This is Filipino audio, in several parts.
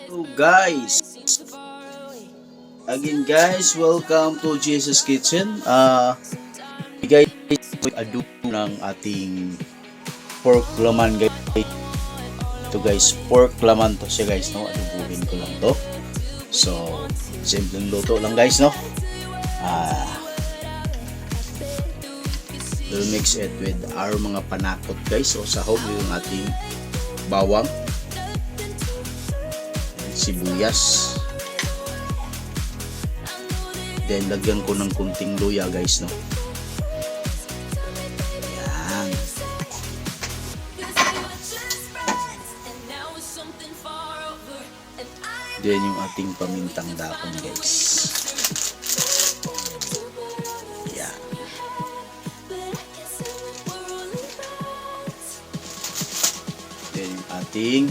Oh guys, again guys, welcome to Jesus Kitchen. Guys, adobo ng ating pork laman guys. Ito guys, pork laman to siya guys, no? Adobuhin ko lang to. So, simpleng luto lang guys, no? We'll mix it with our mga panakot guys. So, sahog yung ating bawang, sibuyas, then lagyan ko ng kunting luya guys, no? Yan. Then yung ating pamintang dahon guys. Yan. Then yung ating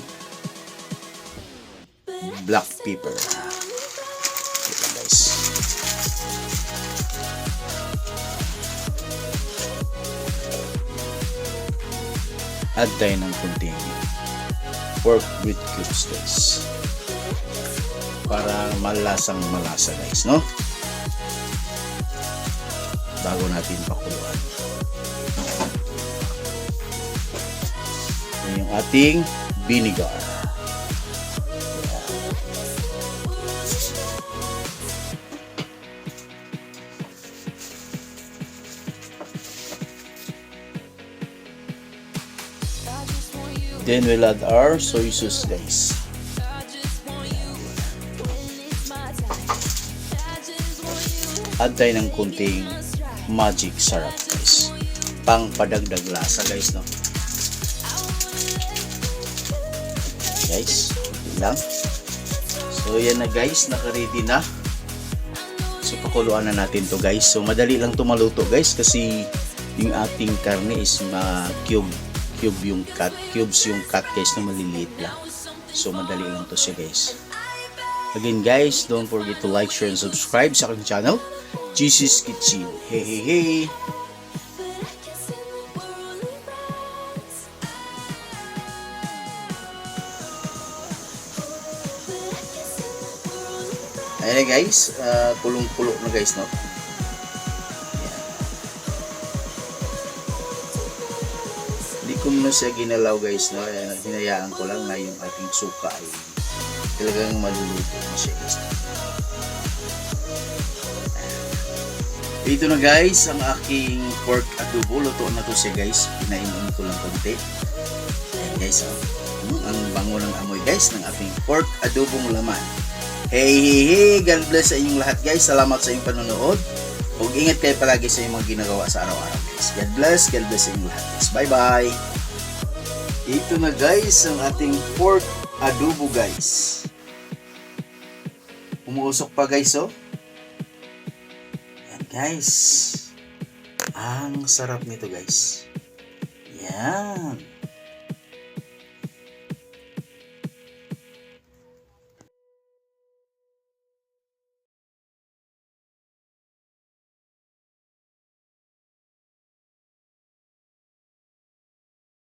black pepper. Ito guys. Add tayo ng kunting pork with cubes guys. Para malasang malasa guys, no? Bago natin pakuluan. Yan yung ating vinegar. Then we'll add our soy sauce guys. Add tayo ng kunting magic syrup guys. Pang padagdag lasa guys, no? Guys, lang. So yan na guys, naka-ready na. So pakuluan na natin to guys. So madali lang to maluto guys kasi yung ating karne is cubes yung cut guys na maliliit lang. So madali lang to siya guys. Again guys, don't forget to like, share, and subscribe sa aking channel, Jesus Kitchen. Hey hey hey! Ayan guys, kulong-kulo na guys, no? Hindi ko muna siya ginalaw guys, no? Hinayaan ko lang na yung ating suka ay talagang maluluto na siya guys. Ito na guys, ang aking pork adobo. Luto na to siya guys. Pinainom ko lang konti. Ayan guys, ang bango ng amoy guys ng ating pork adobong laman. Hey hey hey! God bless sa inyong lahat guys. Salamat sa inyong panonood. Huwag ingat kayo palagi sa inyong mga ginagawa sa araw-araw guys. God bless sa inyong lahat guys. Bye bye! Ito na guys, ang ating pork adobo guys. Umuusok pa guys, oh. Yan guys. Ang sarap nito guys. Yan.